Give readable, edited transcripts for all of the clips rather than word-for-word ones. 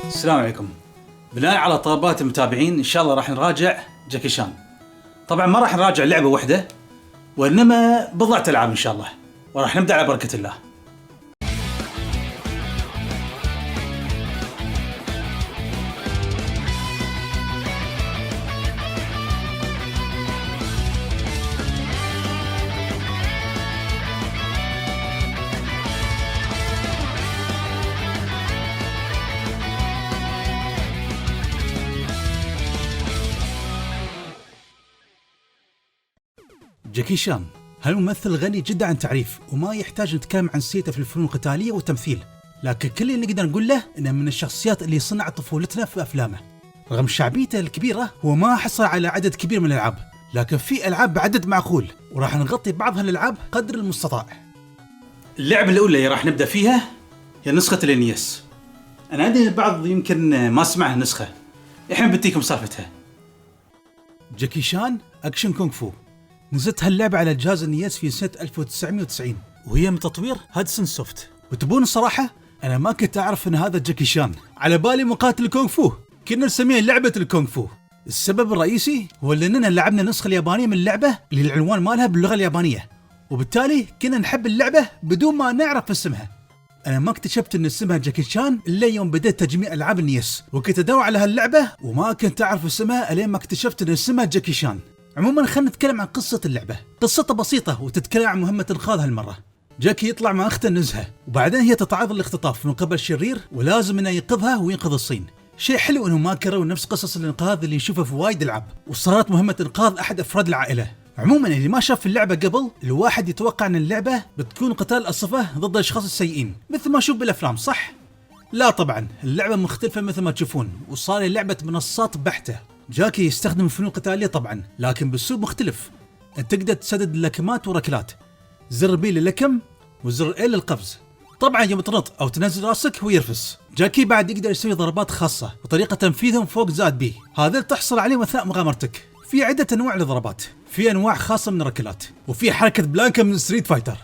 السلام عليكم. بناء على طلبات المتابعين ان شاء الله راح نراجع جاكي شان. طبعا ما راح نراجع لعبة واحدة وانما بضعة العاب ان شاء الله، وراح نبدأ على بركة الله. جاكي شان هالممثل غني جدا عن تعريف، وما يحتاج نتكلم عن سيرته في الفنون القتالية والتمثيل، لكن كل اللي نقدر نقول له انه من الشخصيات اللي صنعت طفولتنا في افلامه. رغم شعبيته الكبيرة هو ما حصل على عدد كبير من الالعاب، لكن في العاب بعدد معقول، وراح نغطي بعض هالالعاب قدر المستطاع. اللعبة الاولى اللي راح نبدأ فيها هي نسخة الانيس. انا عندي البعض يمكن ما سمع النسخة، احنا بديكم سالفتها. جاكي شان اكشن كونغ فو. نزلت هاللعبة على جهاز النيس في سنة 1990، وهي من تطوير هادسون سوفت. وتبون الصراحة أنا ما كنت أعرف أن هذا جاكي شان، على بالي مقاتل كونغ فو، كنا نسميها لعبة الكونغ فو. السبب الرئيسي هو لأننا لعبنا النسخة اليابانية من اللعبة اللي العنوان مالها باللغة اليابانية، وبالتالي كنا نحب اللعبة بدون ما نعرف اسمها. أنا ما اكتشفت أن اسمها جاكي شان إلا يوم بدأت تجميع ألعاب النيس، وكنت أدور على هاللعبة وما كنت أعرف اسمها ألين ما اكتشفت أن اسمها جاكي شان. عموما خلينا نتكلم عن قصة اللعبة. قصتها بسيطة وتتكلم عن مهمة إنقاذ هالمرة. جاكي يطلع مع أخته النزهة، وبعدين هي تتعرض للاختطاف من قبل شرير ولازم إنه ينقذها وينقذ الصين. شيء حلو إنه ما كرروا نفس قصص الإنقاذ اللي نشوفها في وايد ألعاب، وصارت مهمة إنقاذ أحد أفراد العائلة. عموما اللي ما شاف اللعبة قبل، الواحد يتوقع أن اللعبة بتكون قتال الصفة ضد الأشخاص السيئين مثل ما نشوف بالأفلام، صح؟ لا طبعا، اللعبة مختلفة مثل ما تشوفون، وصار لعبة منصات بحتة. جاكي يستخدم الفنون القتالية طبعا، لكن بأسلوب مختلف. انت تقدر تسدد لكمات وركلات، زر بي للكم وزر ال للقفز. طبعا يوم تنط او تنزل راسك هو يرفس. جاكي بعد يقدر يسوي ضربات خاصة وطريقة تنفيذهم فوق زائد بي، هذا تحصل عليه اثناء مغامرتك. في عدة انواع للضربات، في انواع خاصة من الركلات، وفي حركة بلانكا من ستريت فايتر.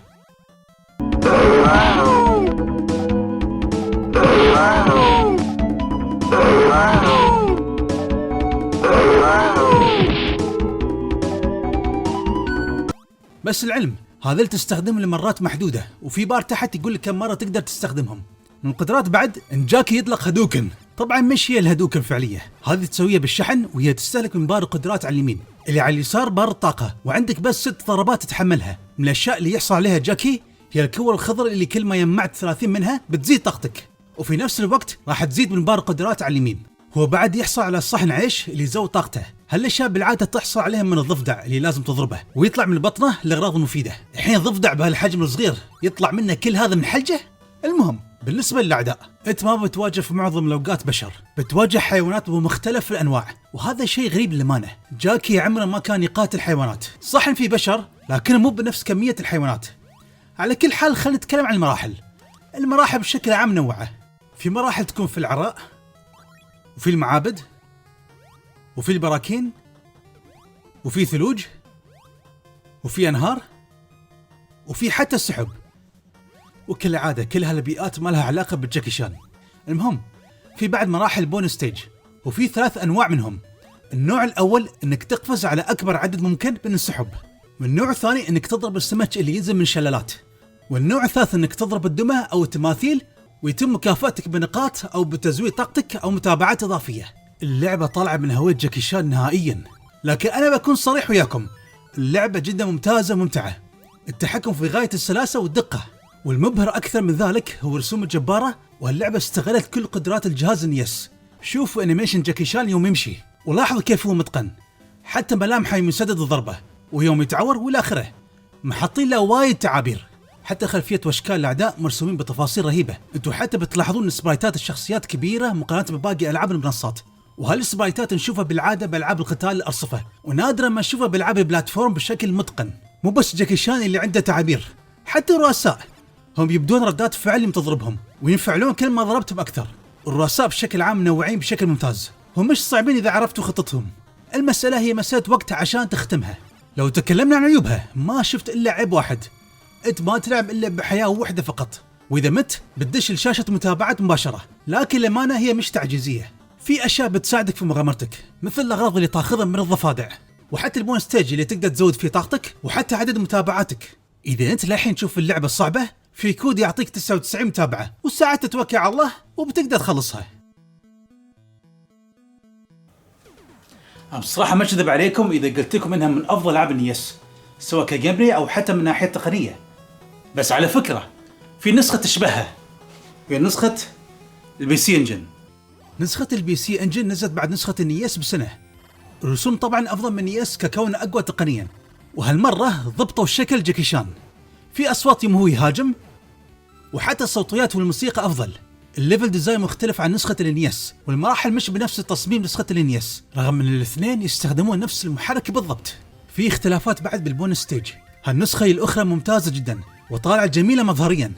بس العلم هذا تستخدمهم لمرات محدودة، وفي بار تحت يقول لك كم مرة تقدر تستخدمهم. من القدرات بعد ان جاكي يطلق هادوكن. طبعا مش هي الهادوكن فعلية، هذه تسويها بالشحن، وهي تستهلك من بار القدرات على اليمين. اللي على اليسار بار الطاقة، وعندك بس 6 ضربات تتحملها. من الاشياء اللي يحصل عليها جاكي هي الكور الخضر اللي كل ما جمعت 30 منها بتزيد طاقتك، وفي نفس الوقت راح تزيد من بار القدرات على اليمين. هو بعد يحصل على صحن عيش اللي يزود طاقته. هالاشياء بالعاده تحصل عليهم من الضفدع اللي لازم تضربه ويطلع من بطنه لاغراض مفيده. الحين ضفدع بهالحجم الصغير يطلع منه كل هذا من حلجه. المهم بالنسبه للاعداء، انت ما بتواجه في معظم الاوقات بشر، بتواجه حيوانات بمختلف الانواع، وهذا شيء غريب للامانه. جاكي عمره ما كان يقاتل حيوانات، صح ان في بشر لكن مو بنفس كميه الحيوانات. على كل حال خلينا نتكلم عن المراحل. المراحل بشكل عام منوعه، في مراحل تكون في العراء، وفي المعابد، وفي البراكين، وفي ثلوج، وفي أنهار، وفي حتى السحب. وكل عادة كل هالبيئات ما لها علاقة بالجاكي شان. المهم في بعد مراحل بون ستيج، وفي 3 أنواع منهم. النوع الأول إنك تقفز على أكبر عدد ممكن من السحب، والنوع الثاني إنك تضرب السمك اللي ينزل من الشلالات، والنوع الثالث إنك تضرب الدمى أو التماثيل ويتم مكافأتك بنقاط أو بتزويد طاقتك أو متابعات إضافية. اللعبة طالعة من هوية جاكي شان نهائيا، لكن أنا بكون صريح وياكم، اللعبة جدا ممتازة وممتعة. التحكم في غاية السلاسة والدقة، والمبهر أكثر من ذلك هو الرسوم الجبارة، واللعبة استغلت كل قدرات الجهاز النيس. شوفوا أنيميشن جاكي شان يوم يمشي، ولاحظوا كيف هو متقن، حتى ملامحه يوم يسدد الضربة ويوم يتعور والى آخره. محطين له وايد تعابير، حتى خلفية واشكال الاعداء مرسومين بتفاصيل رهيبة. انتوا حتى بتلاحظون ان سبرايتات الشخصيات كبيرة مقارنة بباقي العاب المنصات، وهالسبرايتات نشوفها بالعادة بالعاب القتال الارصفة، ونادرا ما نشوفها بالعاب البلاتفورم بشكل متقن. مو بس جاكي شان اللي عنده تعابير، حتى الرؤساء هم يبدون ردات فعل لما تضربهم، وينفعلون كل ما ضربتهم اكثر. الرؤساء بشكل عام منوعين بشكل ممتاز، هم مش صعبين اذا عرفتوا خطتهم. المسألة هي مسألة وقت عشان تختمها. لو تكلمنا عن عيوبها ما شفت إلا عيب واحد، أنت ما تلعب إلا بحياة واحدة فقط، وإذا مت بتدش لشاشة متابعات مباشرة. لكن للأمانة هي مش تعجيزية، في أشياء بتساعدك في مغامرتك، مثل الأغراض اللي تاخذها من الضفادع، وحتى البون ستيج اللي تقدر تزود فيه طاقتك، وحتى عدد متابعاتك. إذا أنت للحين تشوف اللعبة صعبة، في كود يعطيك 99 متابعة، والساعات تتوكل على الله وبتقدر تخلصها. بصراحة ما أكذب عليكم إذا قلت لكم إنها من أفضل ألعاب النيس، سواء كجيم بلاي أو حتى من ناحية تقنية. بس على فكرة في نسخة تشبهها، هي نسخة البي سي انجن. نسخة البي سي انجن نزلت بعد نسخة النيس بسنة. الرسوم طبعا أفضل من نيس ككون أقوى تقنيا، وهالمرة ضبطوا شكل جاكي شان، في أصوات يوم هو يهاجم، وحتى الصوتيات والموسيقى أفضل. الليفل ديزاين مختلف عن نسخة النيس، والمراحل مش بنفس التصميم نسخة النيس، رغم ان الاثنين يستخدمون نفس المحرك بالضبط. في اختلافات بعد بالبون ستيج. هالنسخة هي الأخرى ممتازة جدا وطالعة جميلة مظهريا،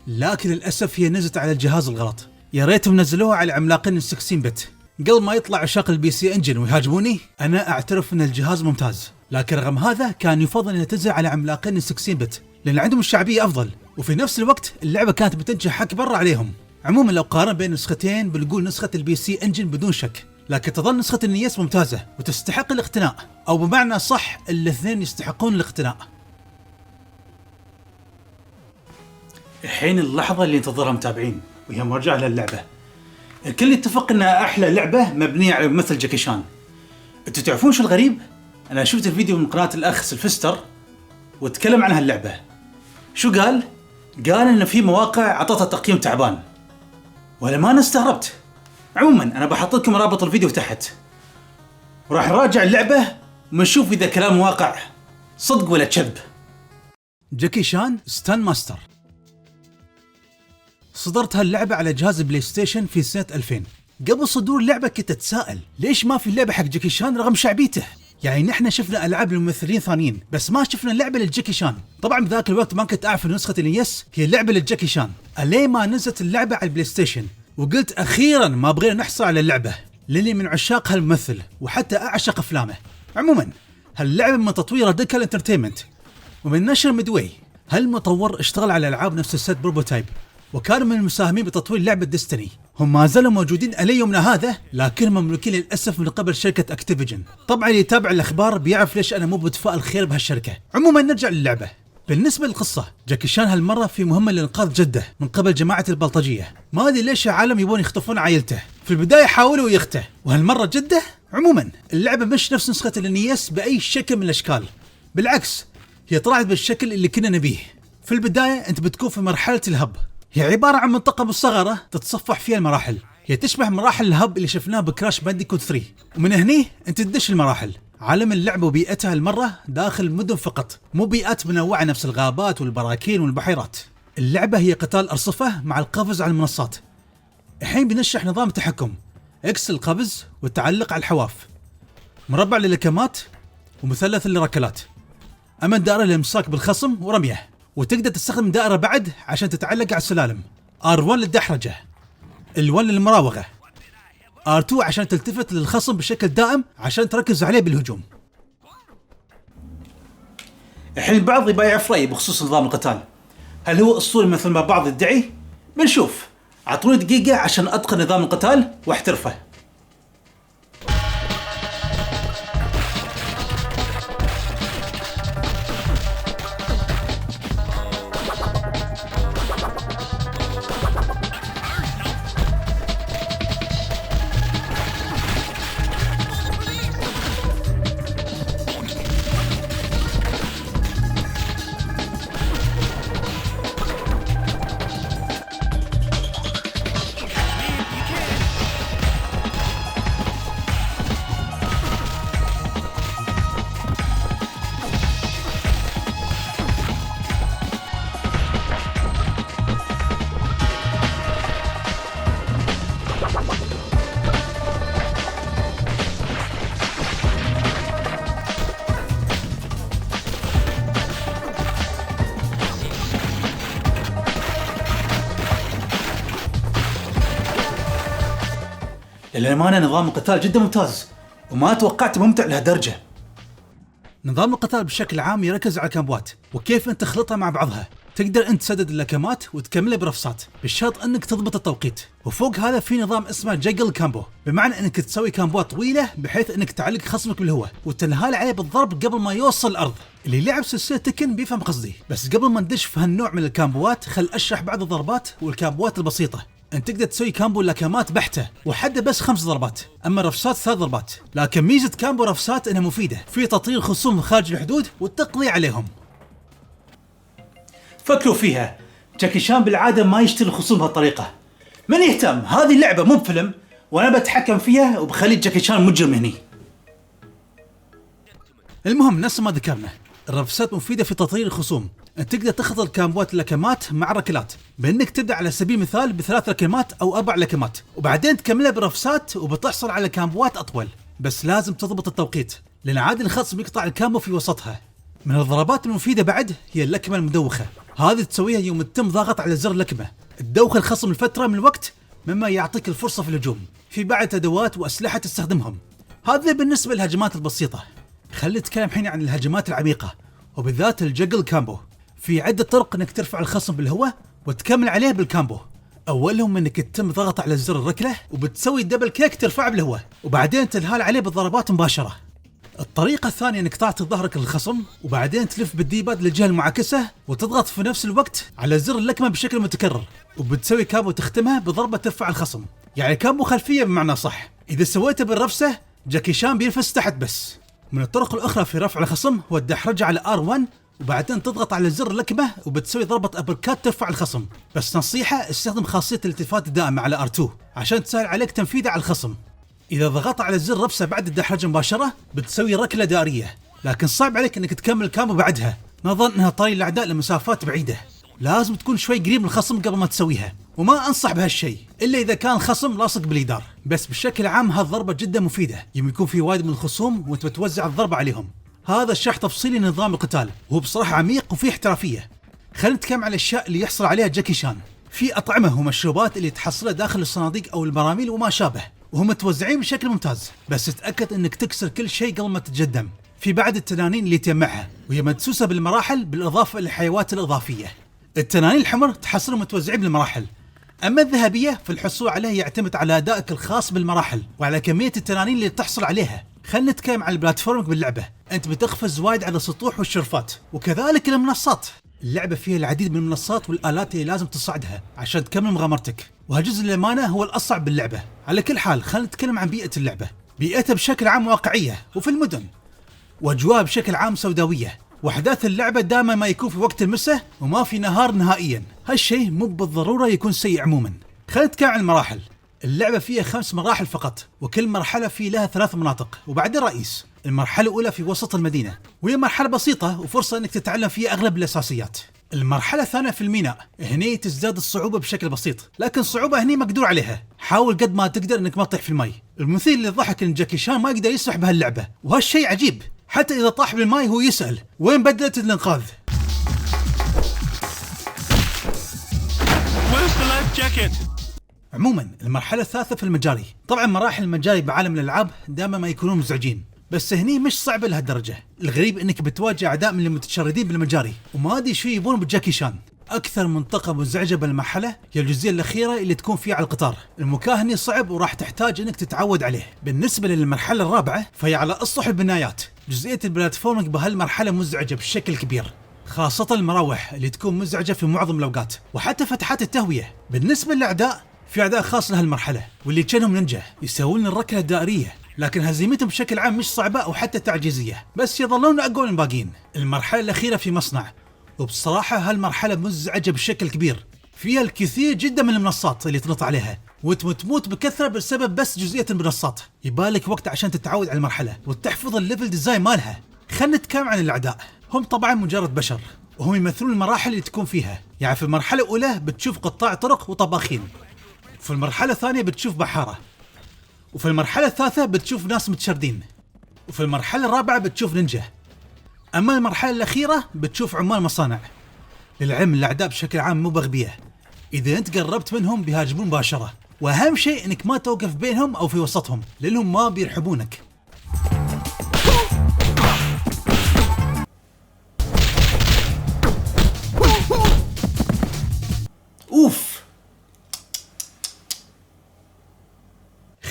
لكن للأسف هي نزلت على الجهاز الغلط. يا ريتهم نزلوها على عملاقين ال 16 بت قبل ما يطلع عشاق البي سي انجن ويهاجموني. أنا أعترف ان الجهاز ممتاز، لكن رغم هذا كان يفضل انها تنزل على عملاقين ال 16 بت لأن عندهم الشعبية أفضل، وفي نفس الوقت اللعبة كانت بتنجح أكبر عليهم. عموما لو قارن بين نسختين بنقول نسخة البي سي انجن بدون شك، لكن تظل نسخة النيس ممتازة وتستحق الاقتناء، او بمعنى صح الاثنين يستحقون الاقتناء. الحين اللحظة اللي ينتظرها متابعين وهي مراجعة للعبة. الكل يتفق انها احلى لعبة مبنية على ممثل جاكي شان. انتوا تعرفون شو الغريب؟ انا شفت الفيديو من قناة الاخ سلفستر وتكلم عن هاللعبة. شو قال؟ قال ان في مواقع عطتها تقييم تعبان، ولما أنا استغربت. عموما أنا بحط لكم رابط الفيديو تحت، وراح نراجع اللعبة ونشوف إذا كلام واقع صدق ولا كذب. جاكي شان ستان ماستر. صدرت هاللعبة على جهاز بلاي ستيشن في سنة 2000. قبل صدور اللعبة كنت أتساءل ليش ما في لعبة حق جاكي شان رغم شعبيته؟ يعني نحن شفنا ألعاب لممثلين ثانيين بس ما شفنا لعبة للجاكي شان. طبعا بذاك الوقت ما كنت أعرف نسخة النيس هي لعبة للجاكي شان، ألين ما نزلت اللعبة على البلاي ستيشن وقلت أخيرا ما بغينا نحصل على اللعبة، لاني من عشاق هالممثل وحتى أعشق أفلامه. عموما هاللعبة من تطوير ديكال انترتينمنت ومن نشر ميدواي. هالمطور اشتغل على ألعاب نفس السيت بروتوتايب، وكان من المساهمين بتطوير لعبة ديستني. هم ما زالوا موجودين إلى يومنا هذا، لكنهم مملوكين للأسف من قبل شركة أكتيفيجن. طبعا اللي يتابع الأخبار بيعرف ليش أنا مو بتفائل خير بهالشركة. عموما نرجع للعبة. بالنسبة للقصة، جاكي شان هالمرة في مهمة لإنقاذ جده من قبل جماعة البلطجية. ما أدري ليش العالم يبون يخطفون عائلته. في البداية حاولوا يخته، وهالمرة جده. عموما اللعبة مش نفس نسخة النيس بأي شكل من الأشكال، بالعكس هي طلعت بالشكل اللي كنا نبيه. في البداية أنت بتكون في مرحلة الهب، هي عبارة عن منطقة مصغرة تتصفح فيها المراحل، هي تشبه مراحل الهب اللي شفناه بكراش بانديكوت 3. ومن هني أنت تدش المراحل. عالم اللعبة وبيئتها المرة داخل مدن فقط، مو بيئات منوعة نفس الغابات والبراكين والبحيرات. اللعبة هي قتال أرصفة مع القفز على المنصات. الحين بنشرح نظام التحكم: إكس القفز والتعلق على الحواف، مربع للكمات، ومثلث للركلات، أما الدائرة للإمساك بالخصم ورميه، وتقدر تستخدم دائرة بعد عشان تتعلق على السلالم. R1 للدحرجة، L1 للمراوغة، R2 عشان تلتفت للخصم بشكل دائم عشان تركز عليه بالهجوم. الحين البعض يبغى يعرف رأيي بخصوص نظام القتال، هل هو أسطوري مثل ما بعض يدعي؟ بنشوف. اعطوني دقيقة عشان أتقن نظام القتال واحترفه. للأمانة نظام القتال جدا ممتاز، وما توقعت ممتع لهالدرجة. نظام القتال بشكل عام يركز على الكامبوات وكيف انت تخلطها مع بعضها. تقدر انت تسدد اللكمات وتكملها برفسات بالشرط انك تضبط التوقيت. وفوق هذا في نظام اسمه جاجل كامبو، بمعنى انك تسوي كامبوات طويله بحيث انك تعلق خصمك بالهواء وتنهال عليه بالضرب قبل ما يوصل الارض. اللي لعب سلسله تكن بيفهم قصدي. بس قبل ما ندش في هالنوع من الكامبوات خل اشرح بعض الضربات والكامبوات البسيطه. انت تقدر تسوي كامبو لكمات بحته وحده بس 5 ضربات، اما رفسات 3 ضربات. لكن ميزه كامبو رفسات انها مفيده في تطهير الخصوم خارج الحدود والتقضي عليهم. فكروا فيها، جاكي شان بالعاده ما يشتري الخصوم بهالطريقه. من يهتم؟ هذه اللعبه مو بفيلم وانا بتحكم فيها وبخلي جاكي شان مجرم هني. المهم نفس ما ذكرنا، الرفسات مفيده في تطهير الخصوم. انت تقدر تخلط الكامبوات اللكمات مع الركلات، بانك تبدا على سبيل المثال ب3 لكمات او 4 لكمات، وبعدين تكملها برفسات وبتحصل على كامبوات اطول. بس لازم تضبط التوقيت، لان عادي الخصم يقطع الكامبو في وسطها. من الضربات المفيده بعد هي اللكمه المدوخه. هذه تسويها يوم تتم ضاغط على زر اللكمه، تدوخ الخصم لفتره من الوقت مما يعطيك الفرصه في الهجوم. في بعد ادوات واسلحه تستخدمهم. هذا بالنسبه للهجمات البسيطه. خلينا نتكلم الحين عن الهجمات العميقه وبالذات الجاجل كامبو. في عدة طرق انك ترفع الخصم بالهواء وتكمل عليه بالكامبو. اولهم انك تتم ضغط على زر الركله وبتسوي دبل كيك ترفعه بالهواء وبعدين تنهال عليه بالضربات مباشره. الطريقه الثانيه انك تعطي ظهرك للخصم وبعدين تلف بالديباد للجهه المعاكسه وتضغط في نفس الوقت على زر اللكمه بشكل متكرر، وبتسوي كامبو تختمها بضربه ترفع الخصم. يعني كامبو خلفيه بمعنى صح. اذا سويته بالرفسه جاكي شان بينفس تحت بس. من الطرق الاخرى في رفع الخصم هو الدحرجه على R1 وبعدين تضغط على زر اللكمه وبتسوي ضربه ابركات ترفع الخصم. بس نصيحه استخدم خاصيه الالتفات الدائم على R2 عشان تسهل عليك تنفيذه على الخصم. اذا ضغطت على زر رفسه بعد الدحرجه مباشره بتسوي ركله دائريه، لكن صعب عليك انك تكمل الكامبو بعدها نظرا انها طريق الاعداء لمسافات بعيده. لازم تكون شوي قريب من الخصم قبل ما تسويها، وما انصح بهالشيء الا اذا كان الخصم لاصق بالجدار. بس بشكل عام هالضربه جدا مفيده يوم يكون في وايد من الخصوم وانت بتوزع الضربه عليهم. هذا الشرح تفصيلي لنظام القتال وهو بصراحه عميق وفيه احترافيه. خلينا نتكلم عن الاشياء اللي يحصل عليها جاكي شان. في اطعمه ومشروبات اللي تحصلها داخل الصناديق او المراميل وما شابه، وهم متوزعين بشكل ممتاز، بس تاكد انك تكسر كل شيء قبل ما تتجدم. في بعد التنانين اللي تجمعها وهي مدسوسه بالمراحل بالاضافه للحيوات الاضافيه. التنانين الحمر تحصلهم متوزعين بالمراحل، اما الذهبيه فالحصول عليها يعتمد على ادائك الخاص بالمراحل وعلى كميه التنانين اللي تحصل عليها. خلينا نتكلم عن البلاتفورمينج باللعبه. انت بتقفز وايد على السطوح والشرفات، وكذلك المنصات. اللعبه فيها العديد من المنصات والالات اللي لازم تصعدها عشان تكمل مغامرتك، وهالجزء للامانه هو الاصعب باللعبه. على كل حال خلينا نتكلم عن بيئه اللعبه. بيئتها بشكل عام واقعيه وفي المدن، واجواء بشكل عام سوداويه، واحداث اللعبه دائما ما يكون في وقت المساء وما في نهار نهائيا. هالشيء مو بالضروره يكون سيء عموما. خلينا نتكلم عن المراحل. اللعبه فيها 5 مراحل فقط، وكل مرحله في لها 3 مناطق وبعدين رئيس. المرحله الاولى في وسط المدينه وهي مرحله بسيطه وفرصه انك تتعلم فيها اغلب الاساسيات. المرحله الثانيه في الميناء، هني تزداد الصعوبه بشكل بسيط، لكن الصعوبه هني مقدور عليها. حاول قد ما تقدر انك ما تطيح في الماء. المثير للضحك ان جاكي شان ما يقدر يسرح بهاللعبه، وهالشيء عجيب. حتى اذا طاح بالماء هو يسال وين بدله الانقاذ. عموما المرحله الثالثه في المجاري. طبعا مراحل المجاري بعالم الالعاب دائما ما يكونون مزعجين، بس هني مش صعبه لهالدرجه. الغريب انك بتواجه اعداء من المتشردين بالمجاري، وما ادري شو يبون بجاكي شان. اكثر منطقه مزعجه بالمرحله هي الجزئيه الاخيره اللي تكون فيها على القطار. المكان هني صعب وراح تحتاج انك تتعود عليه. بالنسبه للمرحله الرابعه فهي على اسطح البنايات. جزئيه البلاتفورمينج بهالمرحله مزعجه بشكل كبير، خاصه المراوح اللي تكون مزعجه في معظم الاوقات، وحتى فتحات التهويه. بالنسبه للاعداء في اعداء خاص لهالمرحله واللي كانهم نينجا يسوون الركله الدائريه، لكن هزيمتهم بشكل عام مش صعبه او حتى تعجيزيه، بس يظلون اقوى من الباقيين. المرحله الاخيره في مصنع، وبصراحه هالمرحله مزعجه بشكل كبير. فيها الكثير جدا من المنصات اللي تنط عليها وتموت بكثره بسبب بس جزئيه المنصات. يبالك وقت عشان تتعود على المرحله وتحفظ الليفل ديزاين مالها. خلينا نتكلم عن الاعداء. هم طبعا مجرد بشر، وهم يمثلون المراحل اللي تكون فيها. يعني في المرحله الاولى بتشوف قطاع طرق وطباخين، في المرحله الثانيه بتشوف بحاره، وفي المرحله الثالثه بتشوف ناس متشردين، وفي المرحله الرابعه بتشوف نينجا. اما المرحله الاخيره بتشوف عمال مصانع. للعلم الاعداء بشكل عام مو بغبيه، اذا انت قربت منهم بيهاجمون مباشره، واهم شيء انك ما توقف بينهم او في وسطهم لانهم ما بيرحبونك.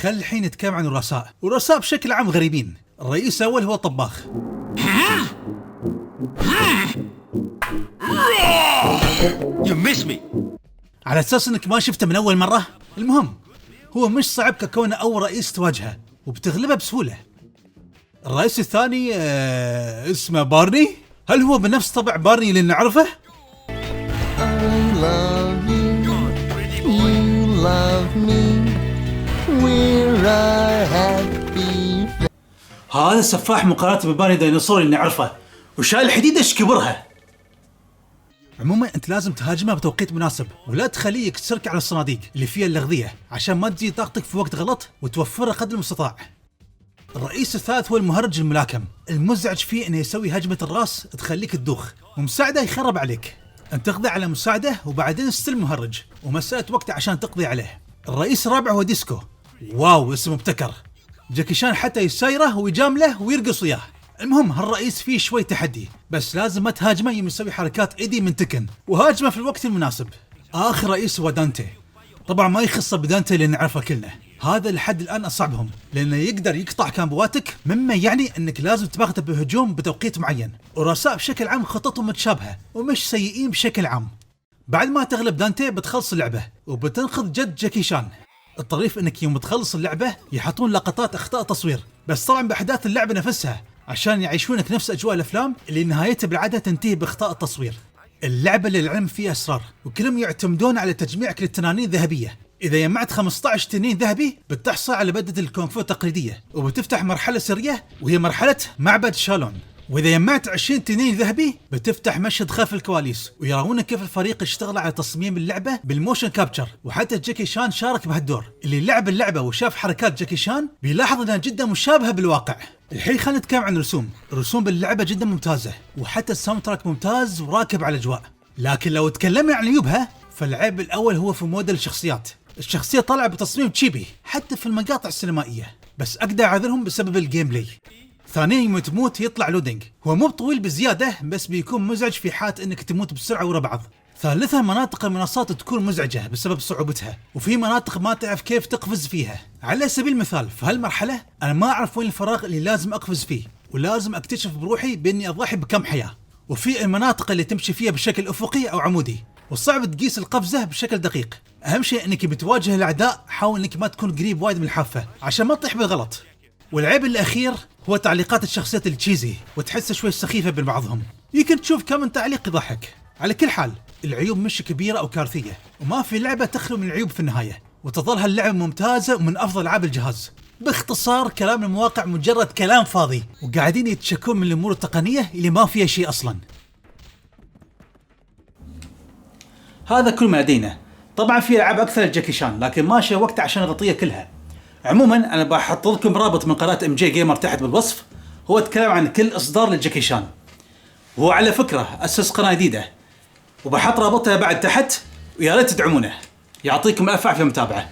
خل الحين نتكلم عن الرؤساء. والرؤساء بشكل عام غريبين. الرئيس الأول هو الطباخ. You miss me. على أساس أنك ما شفته من أول مرة. المهم هو مش صعب ككونه أول رئيس تواجهه وبتغلبه بسهولة. الرئيس الثاني اسمه بارني. هل هو بنفس طبع بارني اللي نعرفه؟ I love you, you love me, we're a happy. هذا سفاح مقارنة ببارني ديناصور اللي نعرفه وشايل الحديدة ايش كبرها. عموما انت لازم تهاجمه بتوقيت مناسب ولا تخليه يكسرك على الصناديق اللي فيها الأغذية عشان ما تزيد طاقتك في وقت غلط وتوفرها قدر المستطاع. الرئيس الثالث هو المهرج الملاكم. المزعج فيه انه يسوي هجمة الراس تخليك تدوخ ومساعده يخرب عليك. انت تقضي على مساعده وبعدين استلم مهرج ومسألة وقت عشان تقضي عليه. الرئيس الرابع هو ديسكو. واو اسمه مبتكر. جاكي شان حتى يسايره ويجامله ويرقص وياه. المهم هالرئيس فيه شوي تحدي بس لازم ما تهاجمه يوم يسوي حركات ايدي من تكن وهاجمه في الوقت المناسب. اخر رئيس هو دانتي. طبعا ما يخص بدانتي اللي نعرفه كلنا. هذا لحد الان اصعبهم لانه يقدر يقطع كامبواتك مما يعني انك لازم تباغته بهجوم بتوقيت معين. ورؤساء بشكل عام خططهم متشابهه ومش سيئين بشكل عام. بعد ما تغلب دانتي بتخلص اللعبه وبتنقذ جد جاكي شان. الطريف انك يوم تخلص اللعبه يحطون لقطات اخطاء تصوير بس طبعا باحداث اللعبه نفسها عشان يعيشونك نفس اجواء الافلام اللي نهايتها بالعاده تنتهي باخطاء التصوير. اللعبه للعلم فيها اسرار وكلهم يعتمدون على تجميعك للتنانين الذهبيه. اذا جمعت 15 تنين ذهبي بتحصل على بدلة الكونغ فو التقليديه وبتفتح مرحله سريه وهي مرحله معبد شالون. واذا جمعت 20 تنين ذهبي بتفتح مشهد خلف الكواليس ويراونك كيف الفريق اشتغل على تصميم اللعبه بالموشن كابتشر. وحتى جاكي شان شارك بهالدور. اللي لعب اللعبه وشاف حركات جاكي شان بيلاحظ انها جدا مشابهه بالواقع. الحين خلينا نتكلم عن الرسوم باللعبه جدا ممتازه وحتى الساوند تراك ممتاز وراكب على الاجواء. لكن لو تكلمنا عن عيوبها فالعيب الاول هو في موديل الشخصيات. الشخصيه طالعه بتصميم تشيبي حتى في المقاطع السينمائيه بس اقدر اعذرهم بسبب الجيم بلاي. ثانيا يوم تموت يطلع لودينج. هو مو طويل بزياده بس بيكون مزعج في حالة انك تموت بسرعه ورا بعض. ثالثا مناطق المنصات تكون مزعجه بسبب صعوبتها وفي مناطق ما تعرف كيف تقفز فيها. على سبيل المثال في هالمرحله انا ما اعرف وين الفراغ اللي لازم اقفز فيه ولازم اكتشف بروحي باني اضحي بكم حياه. وفي المناطق اللي تمشي فيها بشكل افقي او عمودي وصعب تقيس القفزه بشكل دقيق. اهم شيء انك بتواجه الاعداء حاول انك ما تكون قريب وايد من الحافه عشان ما تطيح بالغلط. والعيب الاخير هو تعليقات الشخصيات التشيزي وتحس شوي سخيفه بين بعضهم. يمكن تشوف كم من تعليق يضحك. على كل حال العيوب مش كبيره او كارثيه وما في لعبه تخلو من العيوب في النهايه وتظل هاللعبه ممتازه ومن افضل العاب الجهاز. باختصار كلام المواقع مجرد كلام فاضي وقاعدين يتشكون من الامور التقنيه اللي ما فيها شيء اصلا. هذا كل ما لدينا. طبعا في العاب اكثر لجاكي شان لكن ماشي وقت عشان اغطيها كلها. عموما انا بحط لكم رابط من قناه ام جي جيمر تحت بالوصف. هو يتكلم عن كل اصدار لجاكي شان وهو على فكره اسس قناه جديده وبحط رابطها بعد تحت ويا ريت تدعمونه. يعطيكم الف عافيه متابعه.